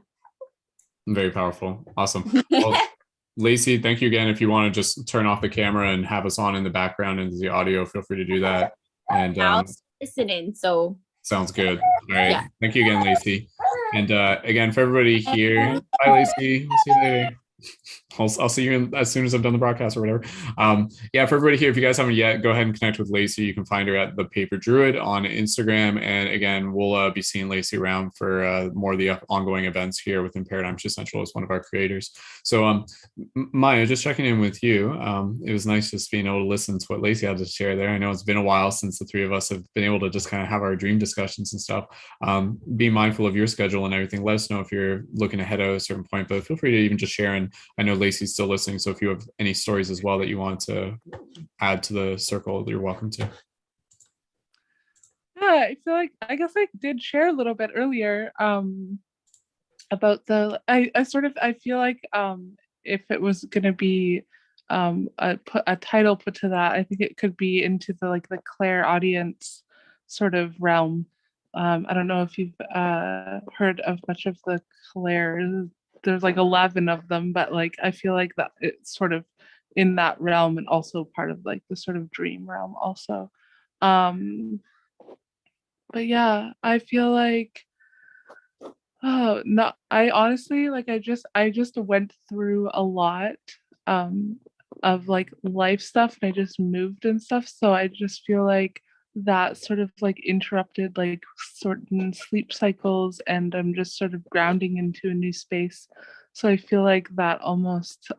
Very powerful. Awesome. Well, Lacey, thank you again. If you want to just turn off the camera and have us on in the background and the audio, feel free to do that. And I'll listen in. So sounds good. All right. Yeah. Thank you again, Lacey. And again, for everybody here, bye, Lacey. We'll see you later. I'll see you as soon as I've done the broadcast or whatever. Yeah, for everybody here, if you guys haven't yet, go ahead and connect with Lacey. You can find her at the Paper Druid on Instagram. And again, we'll be seeing Lacey around for more of the ongoing events here within Paradigms Essential as one of our creators. So Maya, just checking in with you. It was nice just being able to listen to what Lacey had to share there. I know it's been a while since the three of us have been able to just kind of have our dream discussions and stuff. Be mindful of your schedule and everything. Let us know if you're looking ahead at a certain point, but feel free to even just share. And I know Lacey's still listening, so if you have any stories as well that you want to add to the circle, you're welcome to. Yeah, I feel like I guess I did share a little bit earlier about the I feel like if it was going to be a title put to that, I think it could be into the Claire audience sort of realm. I don't know if you've heard of much of the Claire. There's like 11 of them, but like I feel like that it's sort of in that realm and also part of like the sort of dream realm also. But yeah, I feel like no, I honestly like I just went through a lot of like life stuff, and I just moved and stuff, so I just feel like that sort of like interrupted like certain sleep cycles, and I'm just sort of grounding into a new space. So I feel like that almost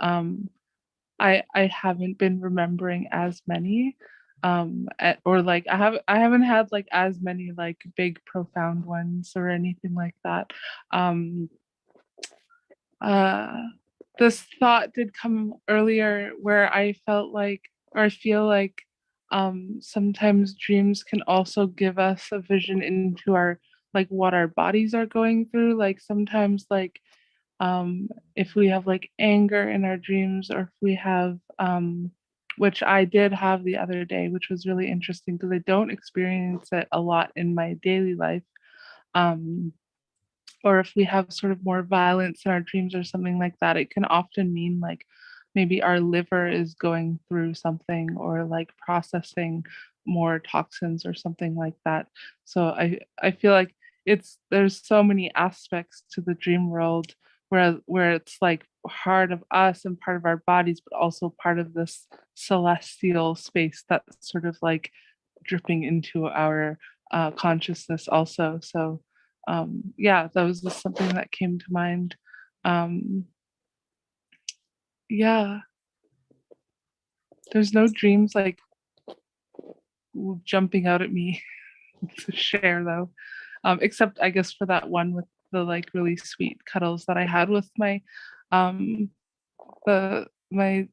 I haven't been remembering as many or like I haven't had like as many like big profound ones or anything like that. uh this thought did come earlier where I felt like, or I feel like sometimes dreams can also give us a vision into our like what our bodies are going through. Like sometimes like if we have like anger in our dreams, or if we have which I did have the other day, which was really interesting because I don't experience it a lot in my daily life. um or if we have sort of more violence in our dreams or something like that, it can often mean like maybe our liver is going through something, or like processing more toxins or something like that. So I feel like there's so many aspects to the dream world where it's like part of us and part of our bodies, but also part of this celestial space that's sort of like dripping into our consciousness also. So yeah, that was just something that came to mind. um yeah, there's no dreams like jumping out at me to share though, except I guess for that one with the like really sweet cuddles that I had with my um the my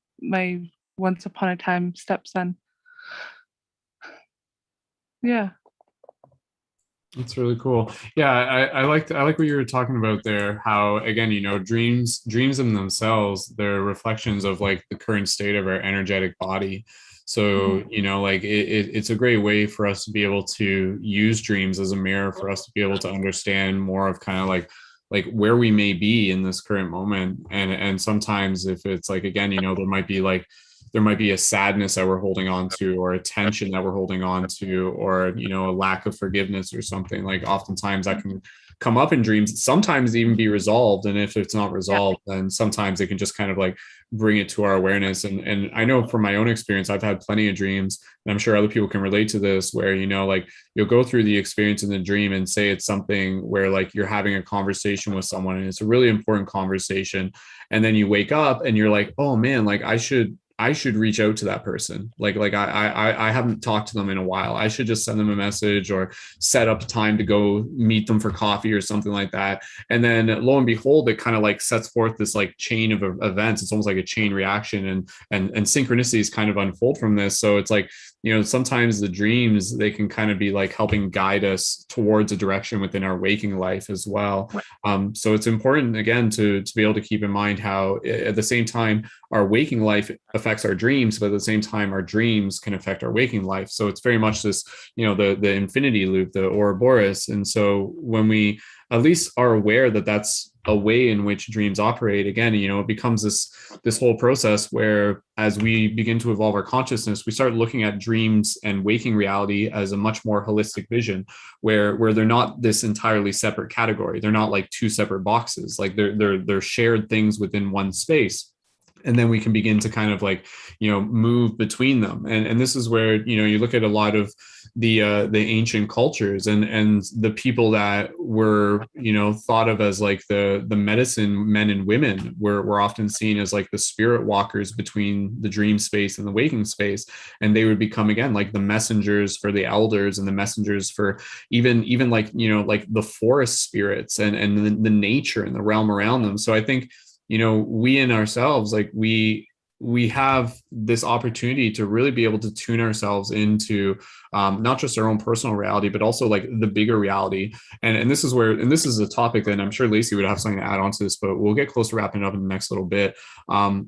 once upon a time stepson. Yeah. That's really cool. Yeah, I like what you were talking about there. How again, dreams in themselves, they're reflections of like the current state of our energetic body. So, like it's a great way for us to be able to use dreams as a mirror for us to be able to understand more of kind of like where we may be in this current moment. And sometimes if it's like again, there might be a sadness that we're holding on to, or a tension that we're holding on to, or a lack of forgiveness or something. Like oftentimes that can come up in dreams, sometimes even be resolved, and if it's not resolved, then sometimes it can just kind of like bring it to our awareness. And I know from my own experience, I've had plenty of dreams, and I'm sure other people can relate to this, where like you'll go through the experience in the dream and say it's something where like you're having a conversation with someone and it's a really important conversation, and then you wake up and you're like, oh man, like I should reach out to that person. Like I haven't talked to them in a while. I should just send them a message or set up time to go meet them for coffee or something like that. And then lo and behold, it kind of like sets forth this like chain of events. It's almost like a chain reaction, and synchronicities kind of unfold from this. So it's like, sometimes the dreams, they can kind of be like helping guide us towards a direction within our waking life as well. So it's important again to be able to keep in mind how at the same time our waking life affects affects our dreams, but at the same time, our dreams can affect our waking life. So it's very much this, the infinity loop, the Ouroboros. And so when we at least are aware that that's a way in which dreams operate, again, it becomes this whole process where, as we begin to evolve our consciousness, we start looking at dreams and waking reality as a much more holistic vision, where they're not this entirely separate category. They're not like two separate boxes. Like they're shared things within one space. And then we can begin to kind of like, move between them. And this is where, you look at a lot of the ancient cultures and the people that were, thought of as like the medicine men and women were often seen as like the spirit walkers between the dream space and the waking space. And they would become, again, like the messengers for the elders and the messengers for even like, like the forest spirits and the nature and the realm around them. So I think, we in ourselves, like we have this opportunity to really be able to tune ourselves into not just our own personal reality, but also like the bigger reality. And this is a topic that I'm sure Lacey would have something to add on to this, but we'll get close to wrapping up in the next little bit,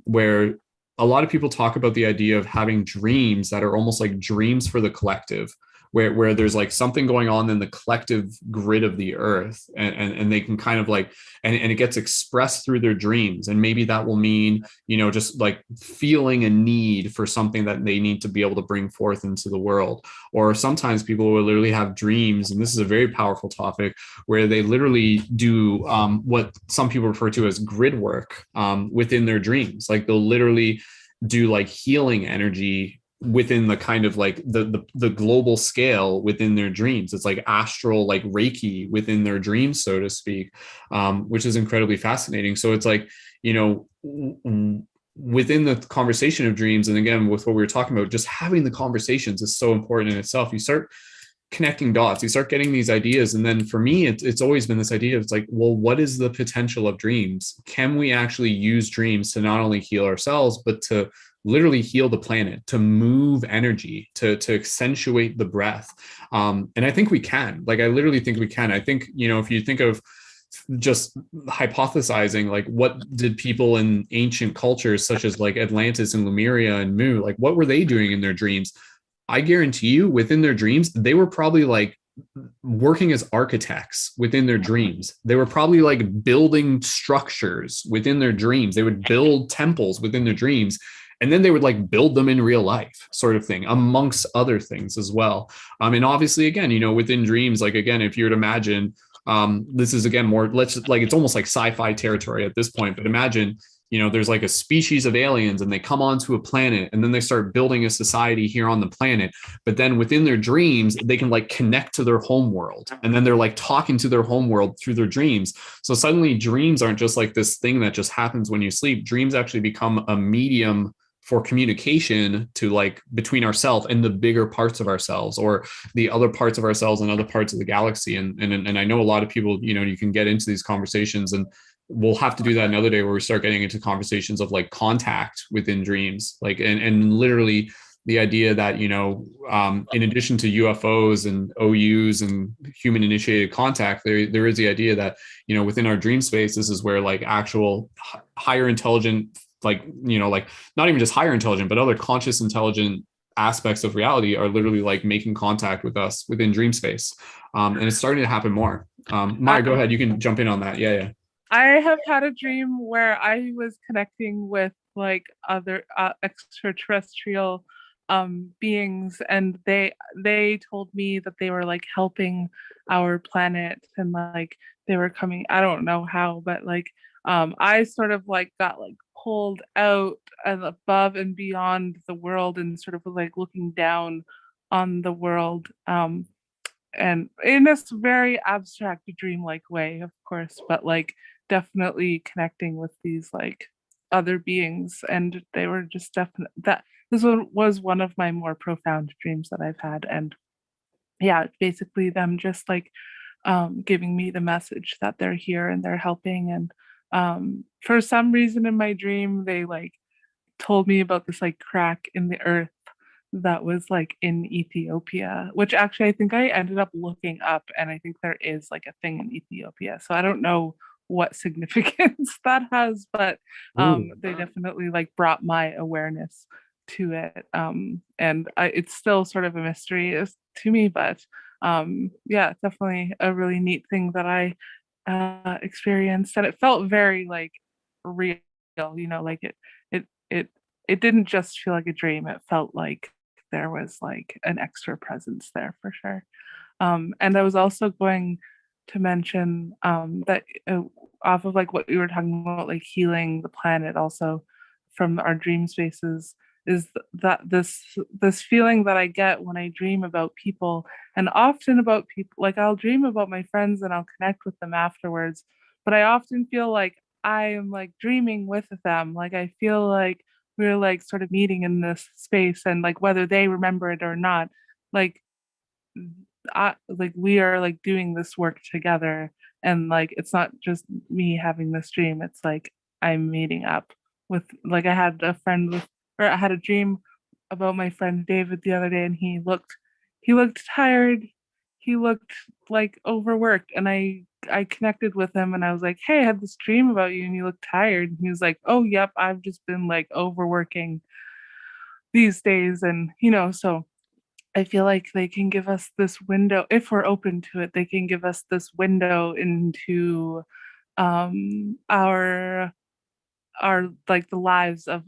where a lot of people talk about the idea of having dreams that are almost like dreams for the collective, where there's like something going on in the collective grid of the earth, and they can kind of like, and it gets expressed through their dreams. And maybe that will mean, just like feeling a need for something that they need to be able to bring forth into the world. Or sometimes people will literally have dreams, and this is a very powerful topic, where they literally do what some people refer to as grid work within their dreams. Like they'll literally do like healing energy within the kind of like the global scale within their dreams. It's like astral, like Reiki within their dreams, so to speak, which is incredibly fascinating. So it's like, within the conversation of dreams, and again, with what we were talking about, just having the conversations is so important in itself. You start connecting dots, you start getting these ideas. And then for me, it's always been this idea of, it's like, well, what is the potential of dreams? Can we actually use dreams to not only heal ourselves, but to literally heal the planet, to move energy, to accentuate the breath? And I think we can. Like, I literally think we can. I think, if you think of just hypothesizing, like, what did people in ancient cultures such as like Atlantis and Lemuria and Mu, like, what were they doing in their dreams? I guarantee you, within their dreams, they were probably like working as architects within their dreams. They were probably like building structures within their dreams. They would build temples within their dreams, and then they would like build them in real life, sort of thing, amongst other things as well. And obviously, again, within dreams, like, again, if you were to imagine, this is again more, it's almost like sci-fi territory at this point, but imagine, there's like a species of aliens and they come onto a planet, and then they start building a society here on the planet. But then within their dreams, they can like connect to their home world. And then they're like talking to their home world through their dreams. So suddenly dreams aren't just like this thing that just happens when you sleep. Dreams actually become a medium for communication to like between ourselves and the bigger parts of ourselves, or the other parts of ourselves and other parts of the galaxy. And I know a lot of people, you can get into these conversations, and we'll have to do that another day, where we start getting into conversations of like contact within dreams, like, and literally the idea that, in addition to UFOs and OUs and human initiated contact, there is the idea that, within our dream space, this is where like actual higher intelligent, like, like not even just higher intelligent, but other conscious intelligent aspects of reality are literally like making contact with us within dream space. And it's starting to happen more. Maya, go ahead. You can jump in on that. Yeah. I have had a dream where I was connecting with like other extraterrestrial beings, and they told me that they were like helping our planet, and like they were coming, I don't know how, but like I sort of like got like pulled out and above and beyond the world, and sort of like looking down on the world, and in this very abstract dreamlike way, of course, but like definitely connecting with these like other beings. And they were just definitely, that this one was one of my more profound dreams that I've had. And yeah, basically them just like giving me the message that they're here and they're helping. And for some reason in my dream, they like told me about this like crack in the earth that was like in Ethiopia, which actually I think I ended up looking up, and I think there is like a thing in Ethiopia. So I don't know what significance that has, but Ooh. they definitely like brought my awareness to it. And it's still sort of a mystery to me, but yeah, definitely a really neat thing that I experienced, and it felt very like real, like it it didn't just feel like a dream. It felt like there was like an extra presence there for sure. And I was also going to mention that off of like what we were talking about, like healing the planet also from our dream spaces, is that this feeling that I get when I dream about people, and often about people, like I'll dream about my friends and I'll connect with them afterwards, but I often feel like I am like dreaming with them. Like I feel like we're like sort of meeting in this space, and like whether they remember it or not, like like we are like doing this work together, and like it's not just me having this dream. It's like I'm meeting up with, like I had a friend with, or I had a dream about my friend David the other day, and he looked tired, he looked like overworked, and I connected with him and I was like, hey, I had this dream about you and you look tired. And he was like, oh yep, I've just been like overworking these days. And so I feel like they can give us this window, if we're open to it, they can give us this window into our like the lives of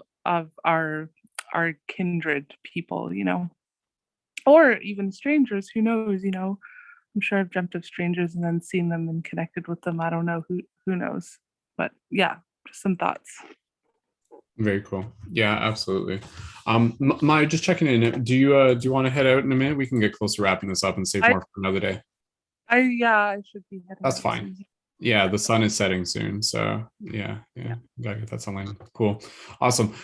our kindred people, or even strangers. Who knows? I'm sure I've dreamt of strangers and then seen them and connected with them. I don't know, who knows, but yeah, just some thoughts. Very cool. Yeah, absolutely. Maya, just checking in. Do you want to head out in a minute? We can get close to wrapping this up and save I more for another day. I should be heading That's out fine. soon. Yeah, the sun is setting soon, so yeah, gotta get that sunlight. Cool, awesome.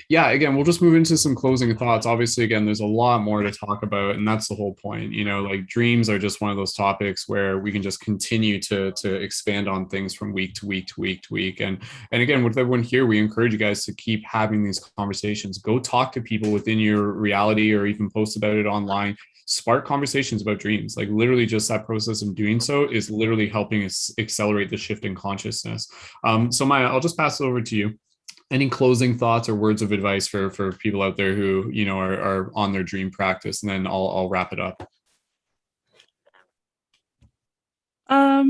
Yeah, again, we'll just move into some closing thoughts. Obviously, again, there's a lot more to talk about, and that's the whole point. Like dreams are just one of those topics where we can just continue to expand on things from week to week to week to week. And again, with everyone here, we encourage you guys to keep having these conversations. Go talk to people within your reality, or even post about it online. Spark conversations about dreams. Like literally just that process of doing so is literally helping us accelerate the shift in consciousness. So Maya, I'll just pass it over to you. Any closing thoughts or words of advice for people out there who are on their dream practice, and then I'll wrap it up. I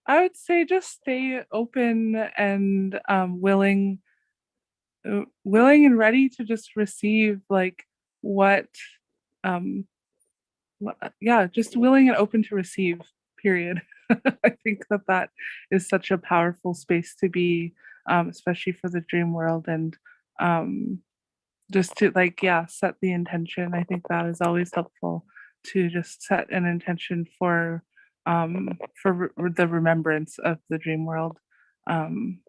would say just stay open and willing and ready to just receive like what um yeah, just willing and open to receive, period. I think that is such a powerful space to be, especially for the dream world. And just to like, yeah, set the intention. I think that is always helpful, to just set an intention for the remembrance of the dream world. um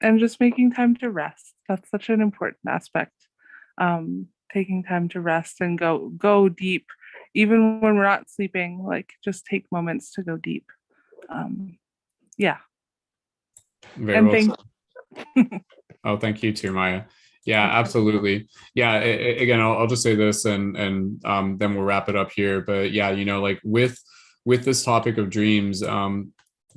and just making time to rest. That's such an important aspect. Taking time to rest and go deep, even when we're not sleeping. Like just take moments to go deep. Yeah, Very and well thank. said. Oh, thank you too, Maya. Yeah, absolutely. Yeah, again, I'll just say this, and then we'll wrap it up here. But yeah, like with this topic of dreams,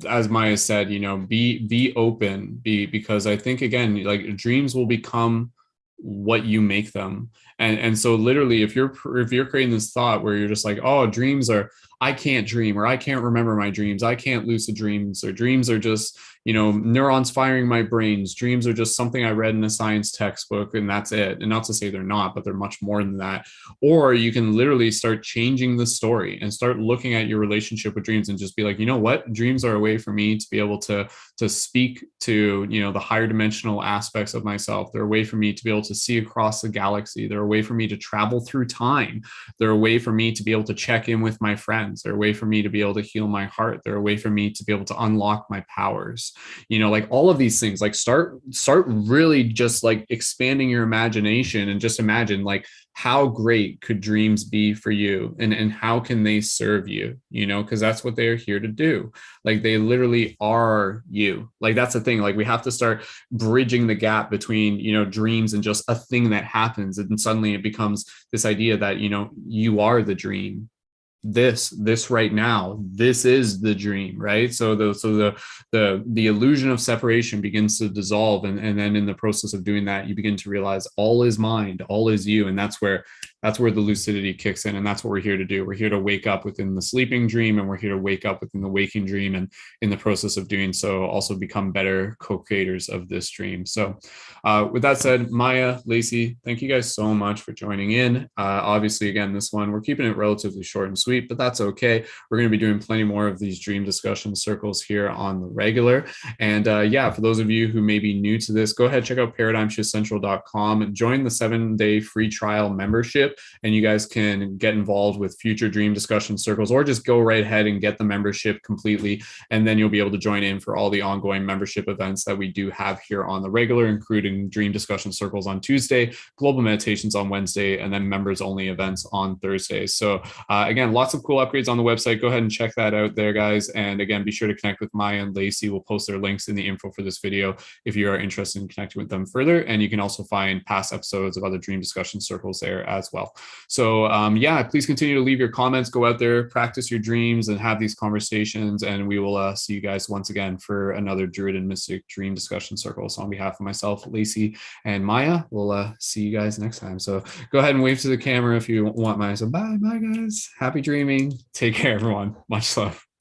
as Maya said, be open, because I think again, like dreams will become what you make them. And so literally, if you're creating this thought where you're just like, oh, dreams are, I can't dream, or I can't remember my dreams, I can't lucid dreams, or dreams are just neurons firing my brains, dreams are just something I read in a science textbook and that's it. And not to say they're not, but they're much more than that. Or you can literally start changing the story and start looking at your relationship with dreams and just be like, you know what, dreams are a way for me to be able to speak to the higher dimensional aspects of myself. They're a way for me to be able to see across the galaxy. They're a way for me to travel through time. They're a way for me to be able to check in with my friends. They're a way for me to be able to heal my heart. They're a way for me to be able to unlock my powers. Like all of these things, like start really just like expanding your imagination, and just imagine like how great could dreams be for you, and how can they serve you, because that's what they're here to do. Like they literally are you. Like that's the thing, like we have to start bridging the gap between dreams and just a thing that happens, and suddenly it becomes this idea that you are the dream. this right now, this is the dream, right? So the illusion of separation begins to dissolve, and then in the process of doing that, you begin to realize all is mind, all is you, and that's where the lucidity kicks in, and that's what we're here to do. We're here to wake up within the sleeping dream, and we're here to wake up within the waking dream, and in the process of doing so, also become better co-creators of this dream. So with that said, Maya, Lacey, thank you guys so much for joining in. Obviously, again, this one, we're keeping it relatively short and sweet, but that's okay. We're going to be doing plenty more of these dream discussion circles here on the regular. And yeah, for those of you who may be new to this, go ahead, check out paradigmshiftcentral.com and join the 7-day free trial membership. And you guys can get involved with future dream discussion circles, or just go right ahead and get the membership completely. And then you'll be able to join in for all the ongoing membership events that we do have here on the regular, including dream discussion circles on Tuesday, global meditations on Wednesday, and then members only events on Thursday. So again, lots of cool upgrades on the website. Go ahead and check that out there, guys. And again, be sure to connect with Maya and Lacey. We'll post their links in the info for this video if you are interested in connecting with them further. And you can also find past episodes of other dream discussion circles there as well. So yeah, please continue to leave your comments, go out there, practice your dreams, and have these conversations. And we will see you guys once again for another Druid and Mystic Dream Discussion Circle. So on behalf of myself, Lacey, and Maya, we'll see you guys next time. So go ahead and wave to the camera if you want, Maya. So bye guys. Happy dreaming. Take care, everyone. Much love.